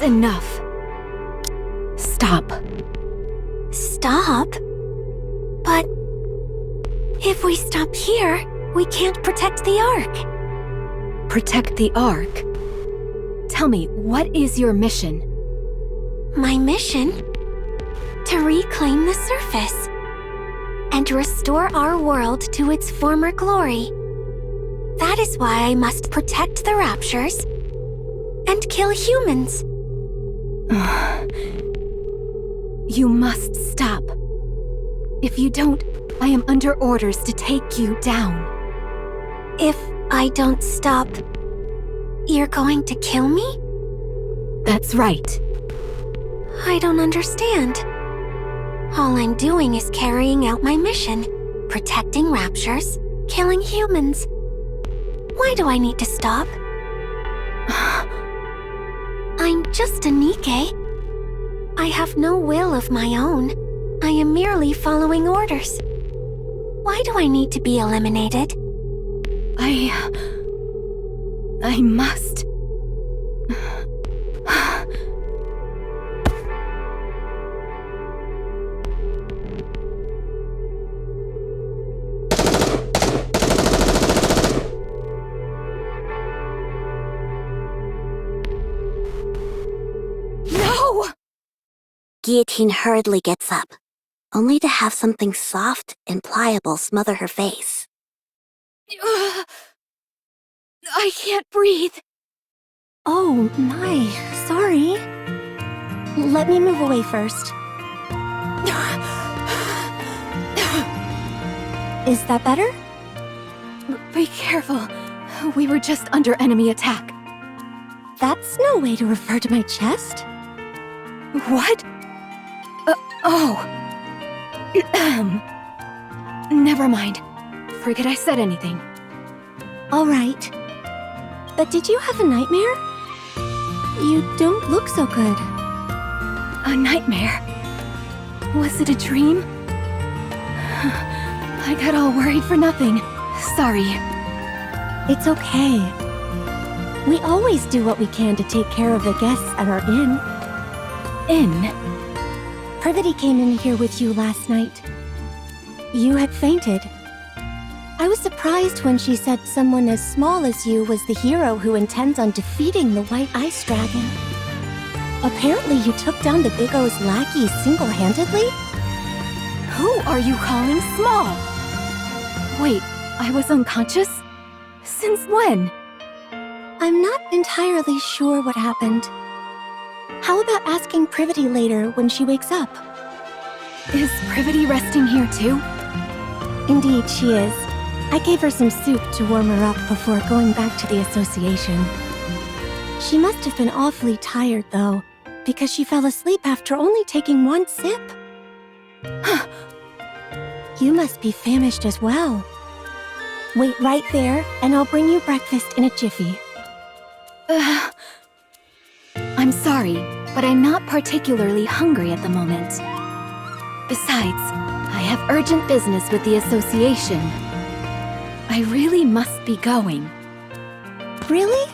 That's enough. Stop. Stop? But if we stop here, we can't protect the Ark. Protect the Ark? Tell me, what is your mission? My mission? To reclaim the surface and restore our world to its former glory. That is why I must protect the Raptures and kill humans. You must stop. If you don't, I am under orders to take you down. If I don't stop, you're going to kill me? That's right. I don't understand. All I'm doing is carrying out my mission, protecting Raptures, killing humans. Why do I need to stop? I'm just a Nikke. I have no will of my own. I am merely following orders. Why do I need to be eliminated? I must. No! Guillotine hurriedly gets up, only to have something soft and pliable smother her face. I can't breathe. Oh, my. Sorry. Let me move away first. Is that better? Be careful. We were just under enemy attack. That's no way to refer to my chest. What? Oh. Never mind. Forget I said anything. All right. But did you have a nightmare? You don't look so good. A nightmare? Was it a dream? I got all worried for nothing. Sorry. It's okay. We always do what we can to take care of the guests at our inn. Inn? Privity came in here with you last night. You had fainted. I was surprised when she said someone as small as you was the hero who intends on defeating the White Ice Dragon. Apparently you took down the Big O's lackey single-handedly? Who are you calling small? Wait, I was unconscious? Since when? I'm not entirely sure what happened. How about asking Privity later when she wakes up? Is Privity resting here too? Indeed, she is. I gave her some soup to warm her up before going back to the association. She must have been awfully tired, though, because she fell asleep after only taking one sip. You must be famished as well. Wait right there, and I'll bring you breakfast in a jiffy. I'm sorry, but I'm not particularly hungry at the moment. Besides, I have urgent business with the association. I really must be going. Really?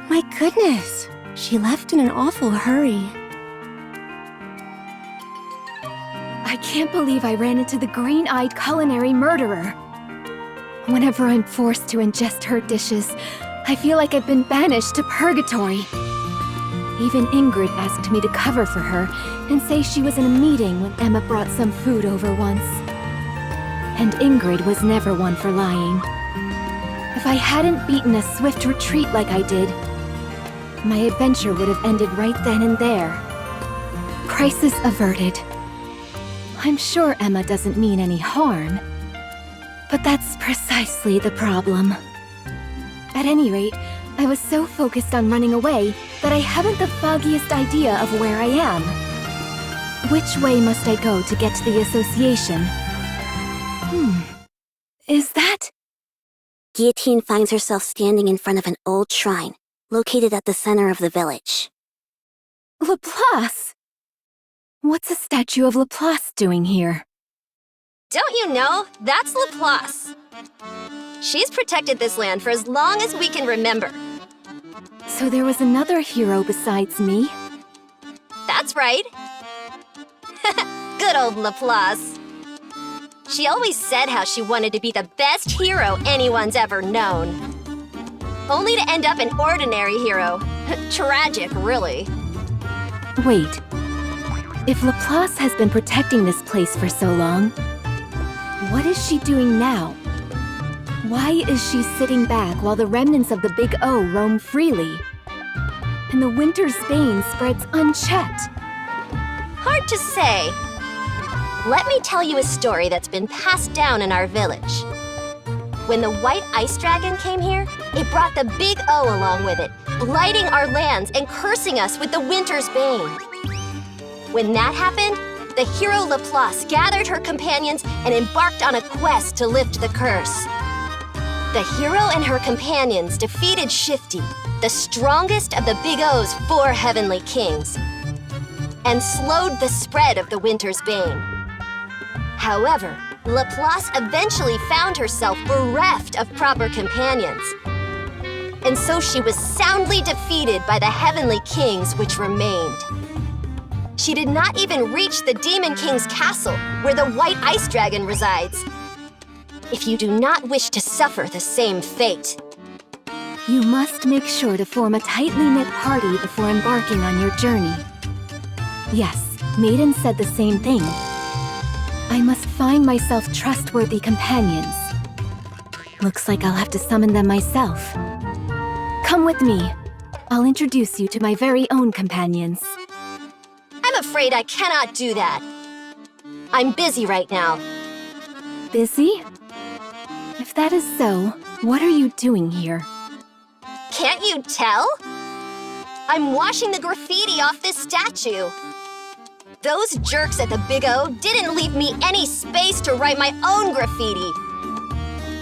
My goodness, she left in an awful hurry. I can't believe I ran into the green-eyed culinary murderer. Whenever I'm forced to ingest her dishes, I feel like I've been banished to purgatory. Even Ingrid asked me to cover for her and say she was in a meeting when Emma brought some food over once. And Ingrid was never one for lying. If I hadn't beaten a swift retreat like I did, my adventure would have ended right then and there. Crisis averted. I'm sure Emma doesn't mean any harm, but that's precisely the problem. At any rate, I was so focused on running away that I haven't the foggiest idea of where I am. Which way must I go to get to the association? Is that? Guillotine finds herself standing in front of an old shrine, located at the center of the village. Laplace? What's a statue of Laplace doing here? Don't you know? That's Laplace. She's protected this land for as long as we can remember. So there was another hero besides me? That's right. Good old Laplace. She always said how she wanted to be the best hero anyone's ever known. Only to end up an ordinary hero. Tragic, really. Wait. If Laplace has been protecting this place for so long, what is she doing now? Why is she sitting back while the remnants of the Big O roam freely? And the winter's bane spreads unchecked? Hard to say. Let me tell you a story that's been passed down in our village. When the White Ice Dragon came here, it brought the Big O along with it, blighting our lands and cursing us with the winter's bane. When that happened, the hero Laplace gathered her companions and embarked on a quest to lift the curse. The hero and her companions defeated Shifty, the strongest of the Big O's 4 heavenly kings, and slowed the spread of the winter's bane. However, Laplace eventually found herself bereft of proper companions. And so she was soundly defeated by the heavenly kings which remained. She did not even reach the Demon King's castle, where the White Ice Dragon resides. If you do not wish to suffer the same fate, You must make sure to form a tightly knit party before embarking on your journey. Yes, Maiden said the same thing. I must find myself trustworthy companions. Looks like I'll have to summon them myself. Come with me. I'll introduce you to my very own companions. I'm afraid I cannot do that. I'm busy right now. Busy? If that is so, what are you doing here? Can't you tell? I'm washing the graffiti off this statue. Those jerks at the Big O didn't leave me any space to write my own graffiti.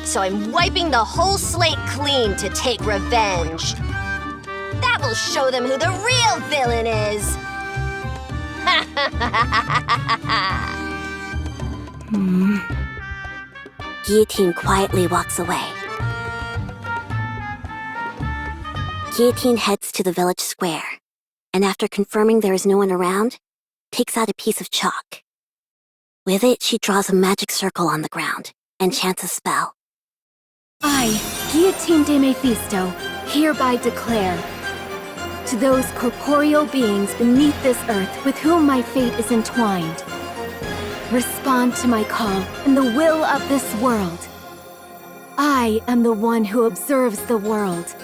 So I'm wiping the whole slate clean to take revenge. That will show them who the real villain is. Guillotine quietly walks away. Guillotine heads to the village square, and after confirming there is no one around, takes out a piece of chalk. With it, she draws a magic circle on the ground and chants a spell. I, Guillotine de Mephisto, hereby declare, to those corporeal beings beneath this earth with whom my fate is entwined, respond to my call and the will of this world. I am the one who observes the world.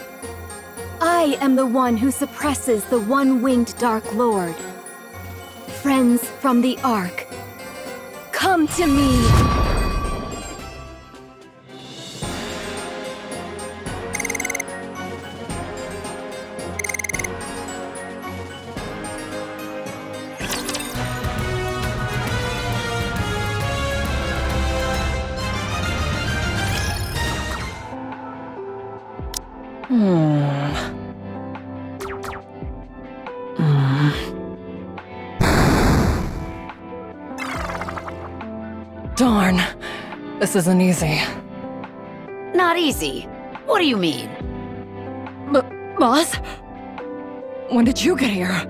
I am the one who suppresses the one-winged Dark Lord. Friends from the Ark, come to me! Darn. This isn't easy. Not easy. What do you mean? Boss? When did you get here?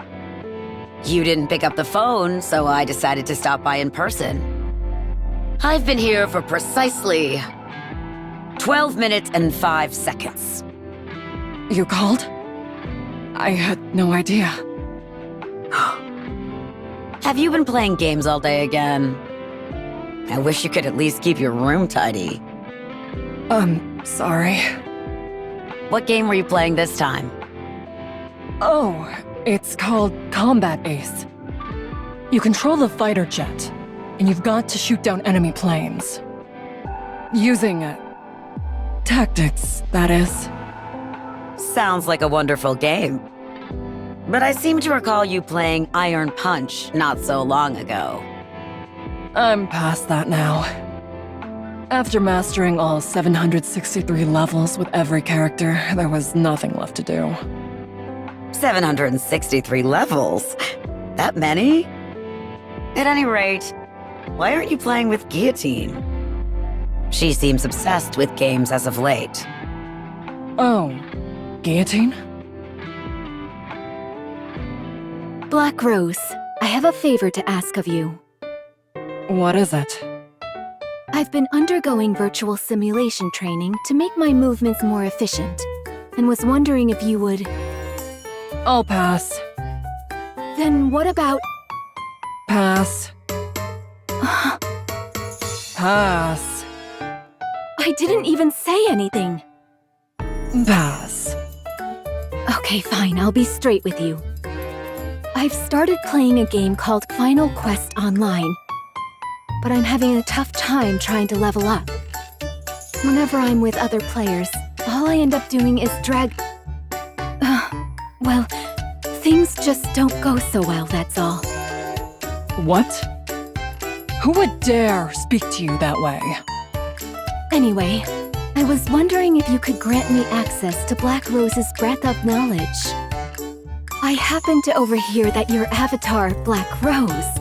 You didn't pick up the phone, so I decided to stop by in person. I've been here for precisely 12 minutes and 5 seconds. You called? I had no idea. Have you been playing games all day again? I wish you could at least keep your room tidy. Sorry. What game were you playing this time? Oh, it's called Combat Ace. You control the fighter jet, and you've got to shoot down enemy planes. Using tactics, that is. Sounds like a wonderful game. But I seem to recall you playing Iron Punch not so long ago. I'm past that now. After mastering all 763 levels with every character, there was nothing left to do. 763 levels? That many? At any rate, why aren't you playing with Guillotine? She seems obsessed with games as of late. Oh, Guillotine? Black Rose, I have a favor to ask of you. What is it? I've been undergoing virtual simulation training to make my movements more efficient, and was wondering if you would... I'll pass. Then what about... Pass. Pass. I didn't even say anything. Pass. Okay, fine, I'll be straight with you. I've started playing a game called Final Quest Online, but I'm having a tough time trying to level up. Whenever I'm with other players, all I end up doing is drag... well, things just don't go so well, that's all. What? Who would dare speak to you that way? Anyway, I was wondering if you could grant me access to Black Rose's breadth of knowledge. I happened to overhear that your avatar, Black Rose,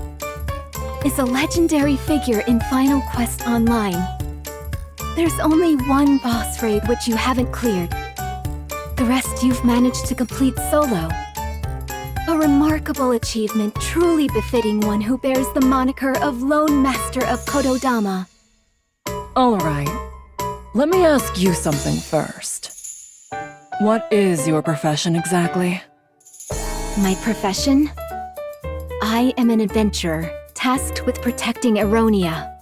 is a legendary figure in Final Quest Online. There's only one boss raid which you haven't cleared. The rest you've managed to complete solo. A remarkable achievement truly befitting one who bears the moniker of Lone Master of Kododama. Alright. Let me ask you something first. What is your profession exactly? My profession? I am an adventurer, tasked with protecting Eronia.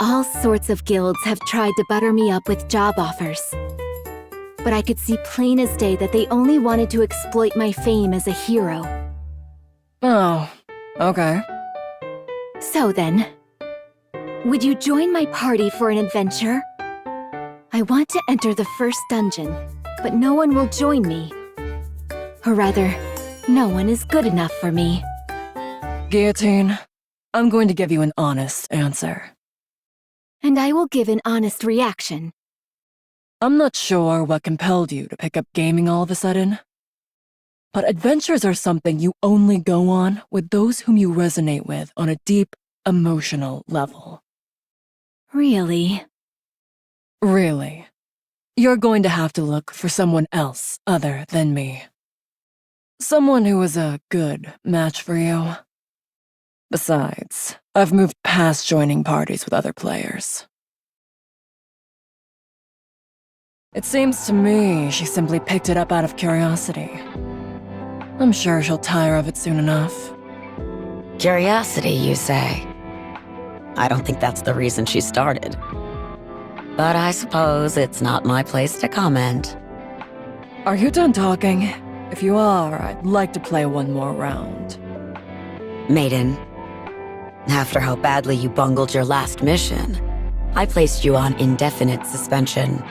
All sorts of guilds have tried to butter me up with job offers. But I could see plain as day that they only wanted to exploit my fame as a hero. Oh, okay. So then, would you join my party for an adventure? I want to enter the first dungeon, but no one will join me. Or rather, no one is good enough for me. Guillotine, I'm going to give you an honest answer. And I will give an honest reaction. I'm not sure what compelled you to pick up gaming all of a sudden, but adventures are something you only go on with those whom you resonate with on a deep, emotional level. Really? Really. You're going to have to look for someone else other than me. Someone who is a good match for you. Besides, I've moved past joining parties with other players. It seems to me she simply picked it up out of curiosity. I'm sure she'll tire of it soon enough. Curiosity, you say? I don't think that's the reason she started. But I suppose it's not my place to comment. Are you done talking? If you are, I'd like to play one more round. Maiden, after how badly you bungled your last mission, I placed you on indefinite suspension.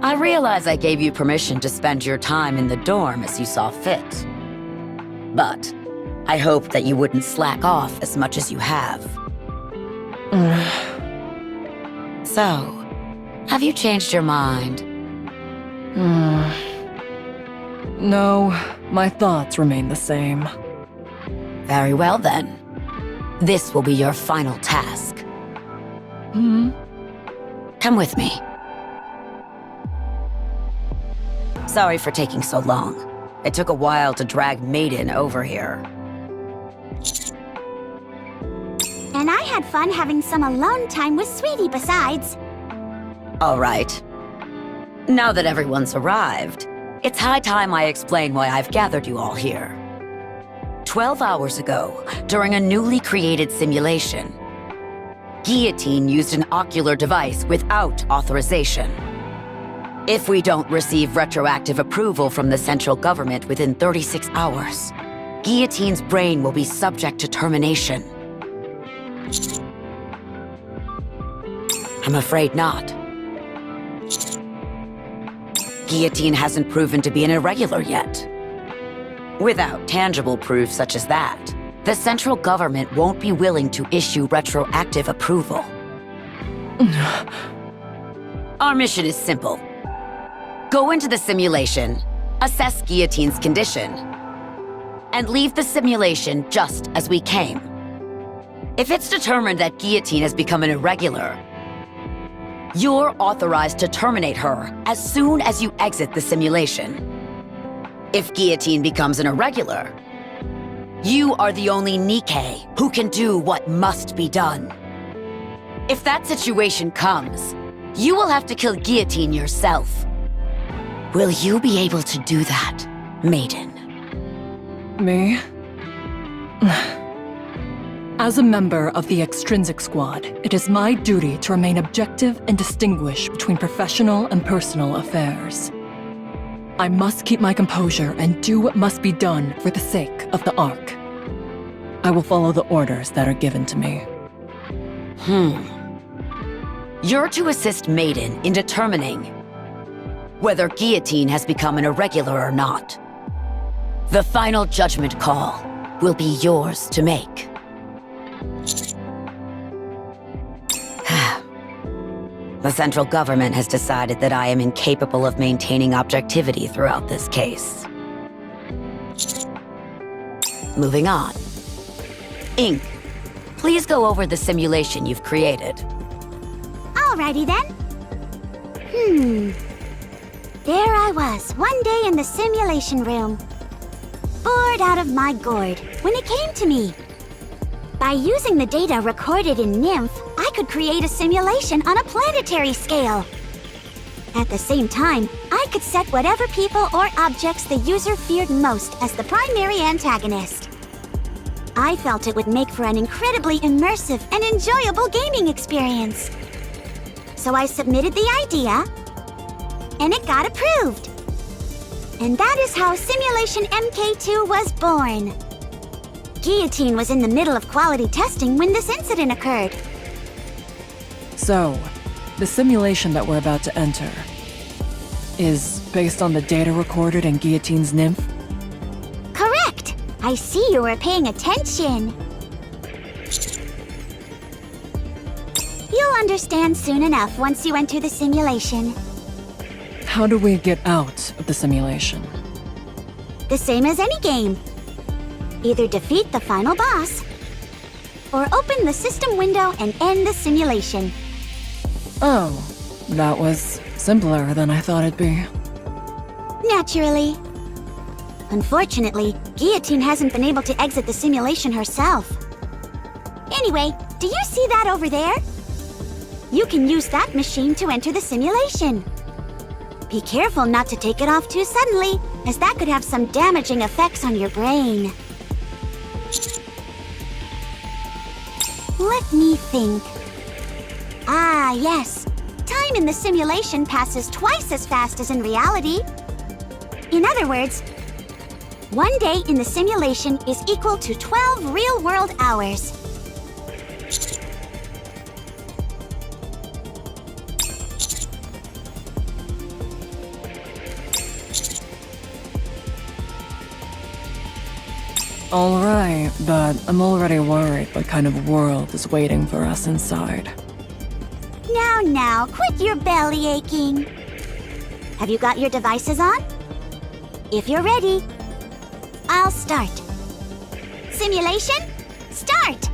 I realize I gave you permission to spend your time in the dorm as you saw fit. But I hoped that you wouldn't slack off as much as you have. So, have you changed your mind? No, my thoughts remain the same. Very well then. This will be your final task. Come with me. Sorry for taking so long. It took a while to drag Maiden over here. And I had fun having some alone time with Sweetie besides. All right. Now that everyone's arrived, it's high time I explain why I've gathered you all here. 12 hours ago, during a newly created simulation, Guillotine used an ocular device without authorization. If we don't receive retroactive approval from the central government within 36 hours, Guillotine's brain will be subject to termination. I'm afraid not. Guillotine hasn't proven to be an irregular yet. Without tangible proof such as that, the central government won't be willing to issue retroactive approval. Our mission is simple. Go into the simulation, assess Guillotine's condition, and leave the simulation just as we came. If it's determined that Guillotine has become an irregular, you're authorized to terminate her as soon as you exit the simulation. If Guillotine becomes an irregular, You are the only Nikke who can do what must be done. If that situation comes, you will have to kill Guillotine yourself. Will you be able to do that, Maiden? Me? As a member of the Extrinsic Squad, it is my duty to remain objective and distinguish between professional and personal affairs. I must keep my composure and do what must be done for the sake of the Ark. I will follow the orders that are given to me. You're to assist Maiden in determining whether Guillotine has become an irregular or not. The final judgment call will be yours to make. The central government has decided that I am incapable of maintaining objectivity throughout this case. Moving on. Ink, please go over the simulation you've created. Alrighty then. There I was, one day in the simulation room. Bored out of my gourd when it came to me. By using the data recorded in Nymph, I could create a simulation on a planetary scale. At the same time, I could set whatever people or objects the user feared most as the primary antagonist. I felt it would make for an incredibly immersive and enjoyable gaming experience. So I submitted the idea, and it got approved. And that is how Simulation MK2 was born. Guillotine was in the middle of quality testing when this incident occurred. So, the simulation that we're about to enter is based on the data recorded in Guillotine's Nymph? Correct! I see you were paying attention. You'll understand soon enough once you enter the simulation. How do we get out of the simulation? The same as any game. Either defeat the final boss, or open the system window and end the simulation. Oh, that was simpler than I thought it'd be. Naturally. Unfortunately, Guillotine hasn't been able to exit the simulation herself. Anyway, do you see that over there? You can use that machine to enter the simulation. Be careful not to take it off too suddenly, as that could have some damaging effects on your brain. Let me think. Ah, yes. Time in the simulation passes twice as fast as in reality. In other words, one day in the simulation is equal to 12 real-world hours. All right, but I'm already worried what kind of world is waiting for us inside. Now, quit your belly aching. Have you got your devices on? If you're ready, I'll start. Simulation, start!